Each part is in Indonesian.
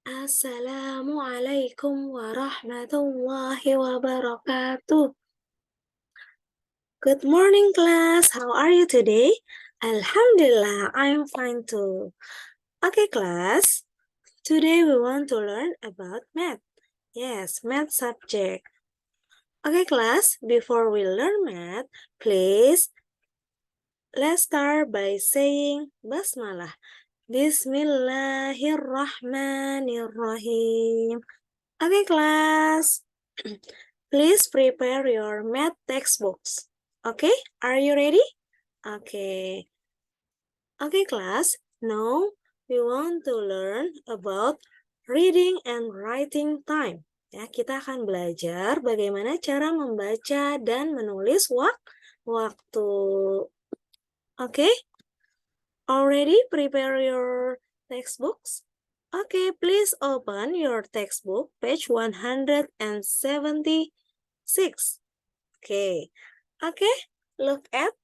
Assalamualaikum warahmatullahi wabarakatuh. Good morning, class. How are you today? Alhamdulillah, I'm fine too. Okay, class. Today we want to learn about math. Yes, math subject. Okay, class. Before we learn math, please let's start by saying Basmalah. Bismillahirrahmanirrahim. Okay, class. Please prepare your math textbooks. Okay, are you ready? Okay. Okay, class. Now we want to learn about reading and writing time. Ya, kita akan belajar bagaimana cara membaca dan menulis waktu. Okay? Already prepare your textbooks? Okay, please open your textbook, page 176. Okay, look at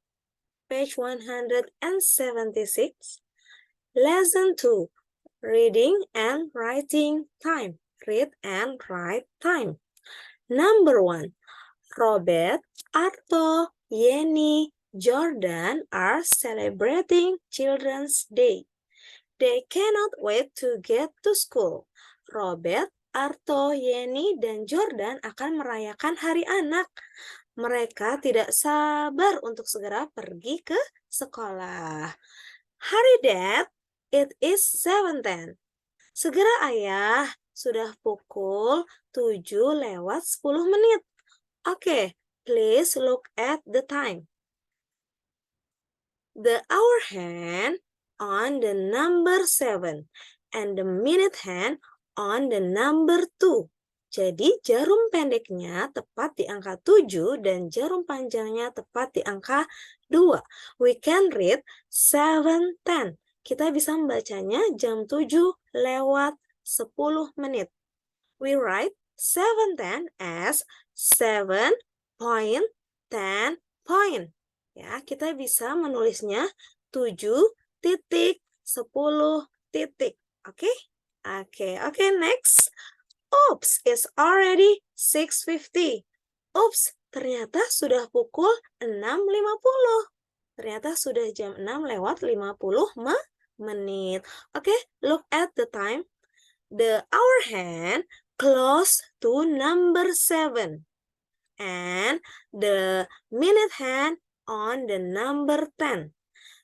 page 176. Lesson 2, reading and writing time. Read and write time. Number 1, Robert, Arto, Yeni, Jordan are celebrating Children's Day. They cannot wait to get to school. Robert, Arto, Yeni, dan Jordan akan merayakan Hari Anak. Mereka tidak sabar untuk segera pergi ke sekolah. Hurry, Dad. It is 7:10. Segera, Ayah. Sudah pukul 7:10. Okay, please look at the time. The hour hand on the number 7 and the minute hand on the number 2. Jadi jarum pendeknya tepat di angka 7 dan jarum panjangnya tepat di angka 2. We can read 7:10. Kita bisa membacanya jam 7:10. We write 7:10 as 7.10 point. Ya, kita bisa menulisnya 7.10. Oke, next. Oops, it's already 6:50. Oops, ternyata sudah pukul 6:50. Ternyata sudah jam 6:50. Oke, look at the time. The hour hand close to number 7. And the minute hand on the number 10.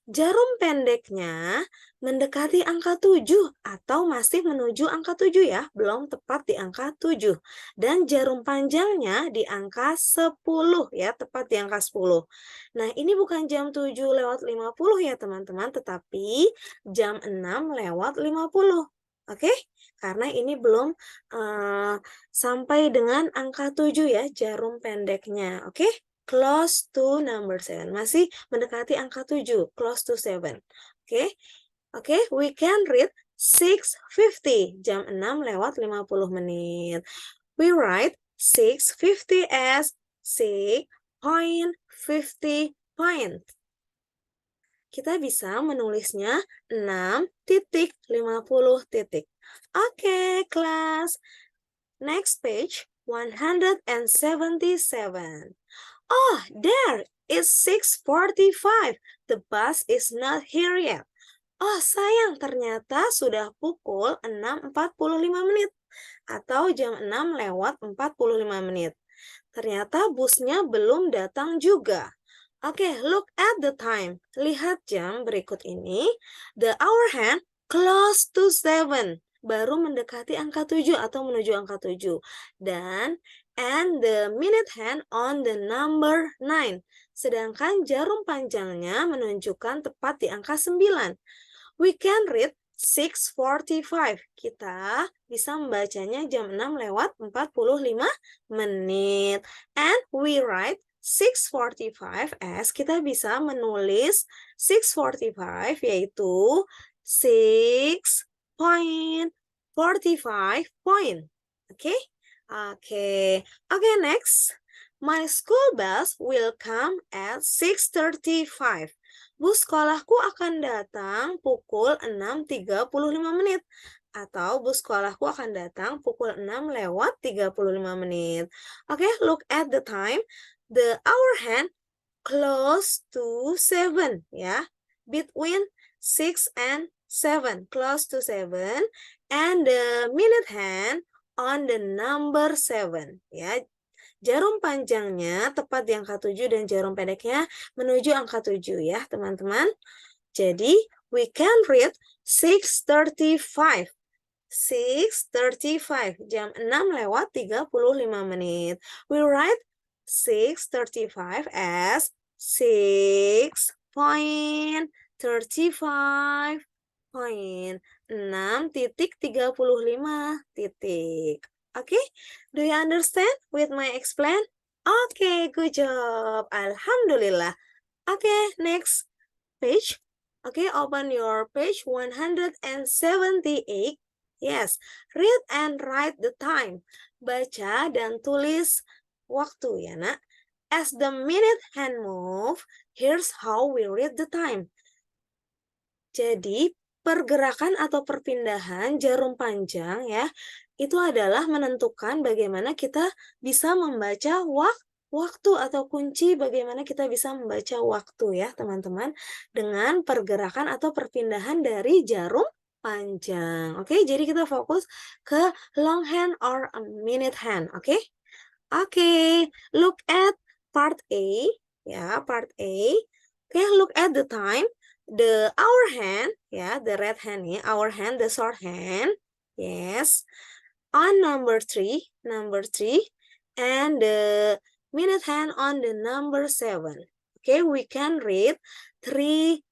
Jarum pendeknya mendekati angka 7 atau masih menuju angka 7 ya, belum tepat di angka 7. Dan jarum panjangnya di angka 10 ya, tepat di angka 10. Nah, ini bukan jam 7:50 ya teman-teman, tetapi jam 6:50. Oke? Karena ini belum sampai dengan angka 7 ya, jarum pendeknya. Oke? Close to number 7. Masih mendekati angka 7. Close to 7. Oke, we can read 6:50. Jam 6:50. We write 6:50 as 6.50 point. Kita bisa menulisnya 6.50. Oke, kelas. Next page, 177. Oh, there, it's 6:45. The bus is not here yet. Oh, sayang, ternyata sudah pukul 6:45 atau jam 6:45. Ternyata busnya belum datang juga. Oke, look at the time. Lihat jam berikut ini. The hour hand close to 7. Baru mendekati angka 7 atau menuju angka 7. And the minute hand on the number 9. Sedangkan jarum panjangnya menunjukkan tepat di angka 9. We can read 6:45. Kita bisa membacanya jam 6:45. And we write 6:45 as kita bisa menulis 6:45 yaitu 6.45 point. Okay, next. My school bus will come at 6:35. Bus sekolahku akan datang pukul 6.35 menit. Atau bus sekolahku akan datang pukul 6:35 menit. Oke, look at the time. The hour hand close to 7 ya. Between 6 and 7, close to 7, and the minute hand on the number 7 ya. Jarum panjangnya tepat di angka 7 dan jarum pendeknya menuju angka 7 ya, teman-teman. Jadi, we can read 6:35. 6:35, jam 6:35 menit. We write 6:35 as 6.35 point 6.35 titik. Okay, do you understand with my explain? Okay, good job. Alhamdulillah. Okay, next page. Okay, open your page 178. Yes, read and write the time. Baca dan tulis waktu ya, Nak. As the minute hand move, here's how we read the time. Jadi, pergerakan atau perpindahan jarum panjang ya, itu adalah menentukan bagaimana kita bisa membaca waktu atau kunci bagaimana kita bisa membaca waktu ya, teman-teman, dengan pergerakan atau perpindahan dari jarum panjang. Oke, jadi kita fokus ke long hand or a minute hand, oke? Oke, look at part A ya, part A. Oke, look at the time. The hour hand, ya, the red hand ya, hour hand, the short hand, yes, on number 3, and the minute hand on the number 7. Okay, we can read 3:05,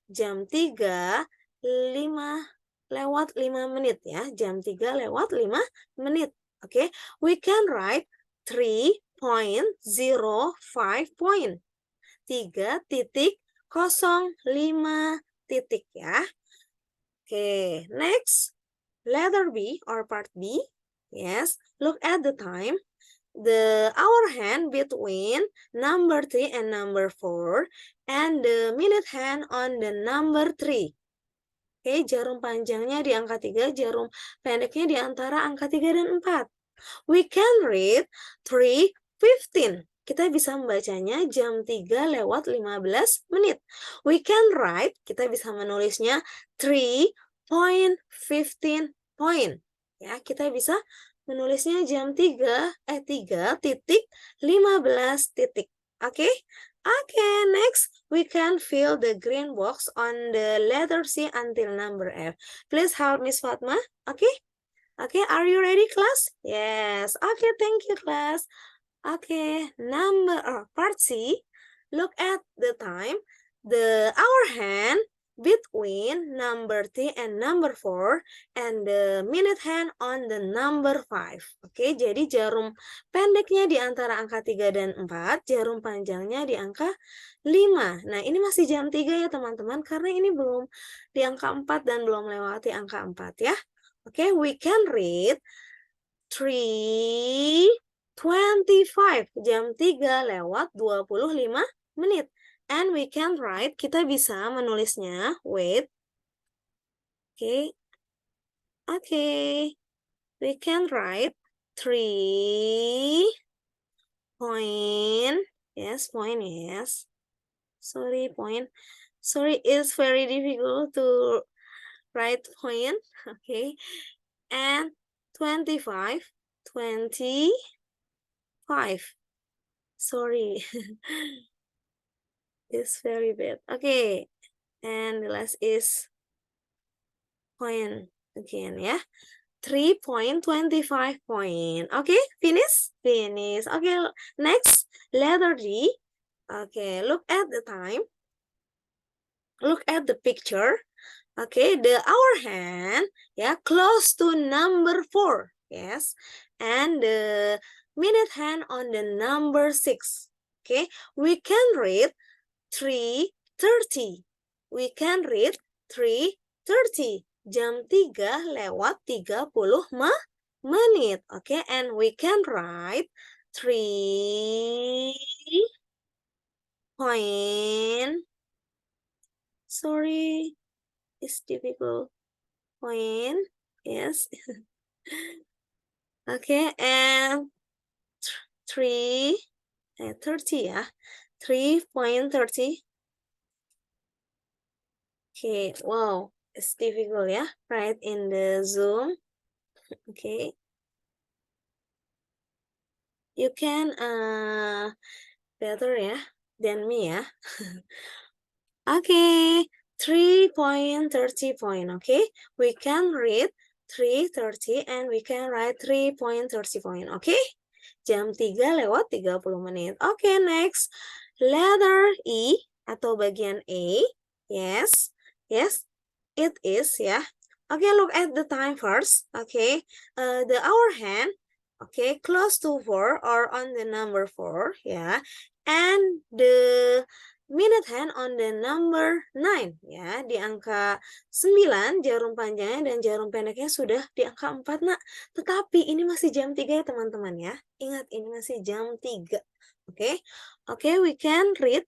jam 3:05 menit ya, jam 3:05 menit. Okay, we can write 3.05 point, 3.05 titik ya. Okay, next, letter B or part B. Yes, look at the time. The hour hand between number 3 and number 4, and the minute hand on the number 3. Oke, jarum panjangnya di angka 3, jarum pendeknya di antara angka 3 dan 4. We can read 3:15. Kita bisa membacanya jam 3:15 menit. We can write, kita bisa menulisnya 3.15 point. Ya, kita bisa menulisnya jam 3:15 titik. Oke? Oke, next we can fill the green box on the letter C until number F. Please help Miss Fatma. Oke? Okay, are you ready, class? Yes. Okay, thank you, class. Okay, part C. Look at the time. The hour hand between number 3 and number 4, and the minute hand on the number 5. Oke, jadi jarum pendeknya di antara angka 3 dan 4, jarum panjangnya di angka 5. Nah, ini masih jam 3 ya, teman-teman, karena ini belum di angka 4 dan belum melewati angka 4 ya. Okay, we can read 3:25, jam 3:25 menit. And we can write, kita bisa menulisnya, wait. Okay, we can write 3 point, yes, sorry, point. Sorry, it's very difficult to write point, okay, and 25, sorry, it's very bad. Okay, and the last is point again, yeah, 3.25 point. Okay, finish. Okay, next, letter D. Okay, look at the time. Look at the picture. Okay, the hour hand, yeah, close to number 4, yes, and the minute hand on the number 6. Okay, we can read 3:30. We can read 3:30. Jam 3:30 menit. Okay, and we can write 3.25 Sorry, it's difficult. Point, yes. Okay, and 30 ya. 3.30. Okay, wow, it's difficult ya. Right in the Zoom. Okay. You can better ya than me ya. Okay, 3.30 point. Okay, we can read 3:30 and we can write 3.30 point. Okay, jam 3 lewat 30 menit. Okay, next letter E atau bagian A. Yes, yes, it is ya. Okay, look at the time first. Okay, the hour hand. Okay, close to 4 or on the number 4 ya. And the minute hand on the number 9 ya, di angka 9 jarum panjangnya dan jarum pendeknya sudah di angka 4 nak. Tetapi ini masih jam 3 ya teman-teman ya. Ingat ini masih jam 3. Oke. Oke, we can read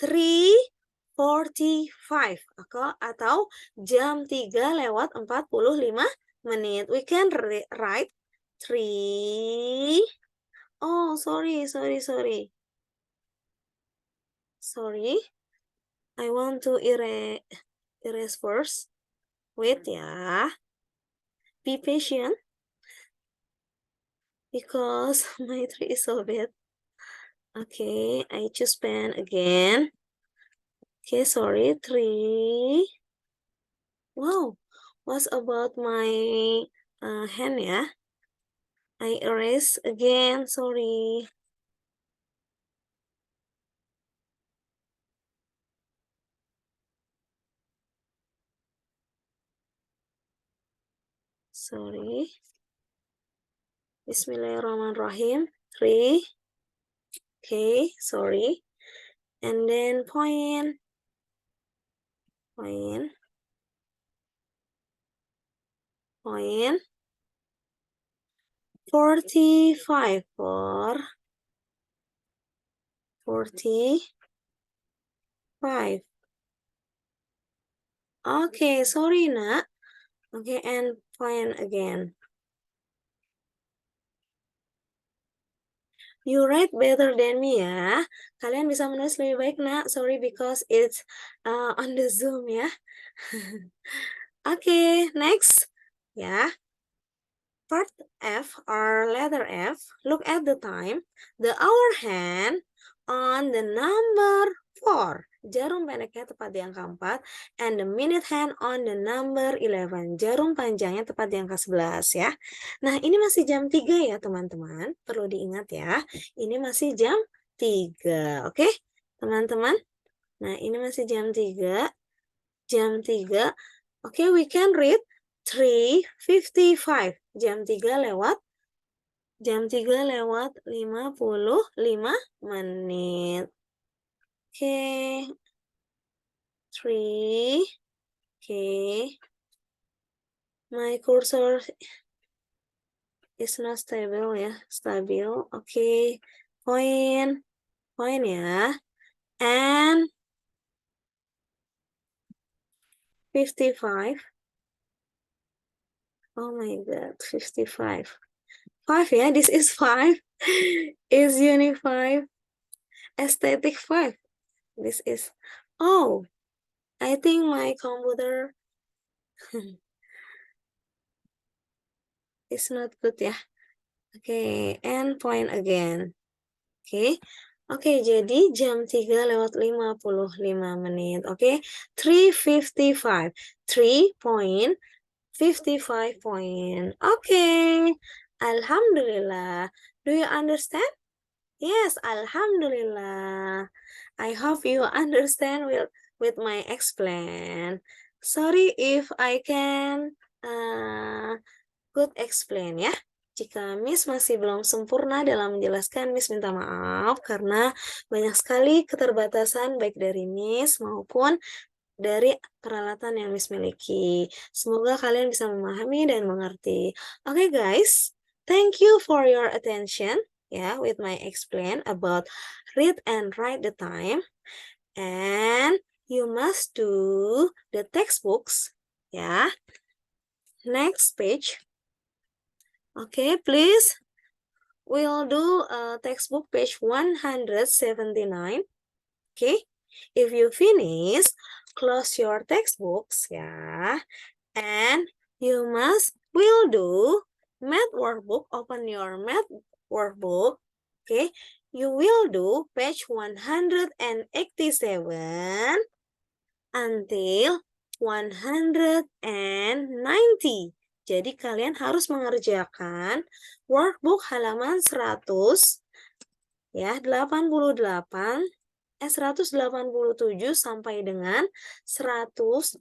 3:45 atau jam 3 lewat 45 menit. We can write 3. Oh, sorry. Sorry, I want to erase first. Wait ya. Be patient. Because my tree is so bad. Okay, I choose pen again. Okay, sorry, 3. Wow, what's about my hand ya? I erase again, sorry. Sorry. Bismillahirrahmanirrahim. 3. Okay, sorry. And then point. 45 for 45. Okay, sorry nak. Okay, and point again. You write better than me ya. Kalian bisa menulis lebih baik nak. Sorry because it's on the Zoom ya. Okay, next. Ya. Part F or letter F. Look at the time. The hour hand on the number 4. Jarum pendeknya tepat di angka 4. And the minute hand on the number 11. Jarum panjangnya tepat di angka 11 ya. Nah, ini masih jam 3 ya teman-teman. Perlu diingat ya. Ini masih jam 3. Oke, teman-teman. Nah, ini masih jam 3. Jam 3. Oke, we can read 3:55. Jam 3 lewat 55 menit. Oke. 3. Oke. My cursor is not stable ya. Stabil. Oke. Point ya. And 55. Oh my god, 55. 5 ya, this is 5. Is unique 5. Aesthetic 5. This is, oh, I think my computer is not good ya. Oke, and point again. Oke. Oke, jadi jam 3 lewat 55 menit. Oke, 3:55. 3:55 point. Oke. Alhamdulillah. Do you understand? Yes, Alhamdulillah. I hope you understand with my explain. Sorry if I can good explain ya. Jika Miss masih belum sempurna dalam menjelaskan, Miss minta maaf karena banyak sekali keterbatasan baik dari Miss maupun dari peralatan yang Miss miliki. Semoga kalian bisa memahami dan mengerti. Oke guys, thank you for your attention ya with my explain about read and write the time. And you must do the textbooks. Yeah. Next page. Okay, please. We'll do textbook page 179. Okay. If you finish, close your textbooks, yeah. And will do math workbook. Open your math workbook. Okay. You will do page 187 until 190. Jadi kalian harus mengerjakan workbook halaman 100 ya, 187 sampai dengan 190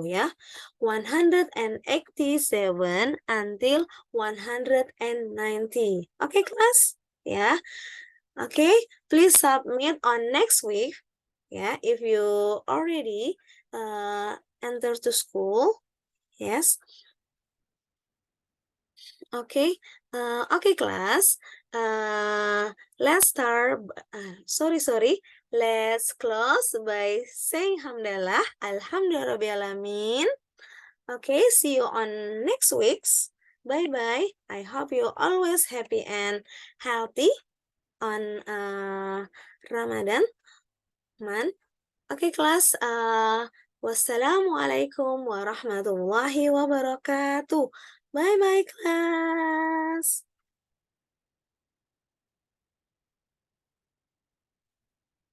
ya. 187 until 190. Oke, kelas? Ya. Oke, please submit on next week. Ya, if you already enter to school. Yes. Okay. Okay, class. Let's start. Sorry. Let's close by saying hamdalah. Alhamdulillahirrahmanirrahim. Okay, see you on next week's. Bye-bye. I hope you always happy and healthy on Ramadan month. Okay, class. Wassalamualaikum warahmatullahi wabarakatuh. Bye-bye, class.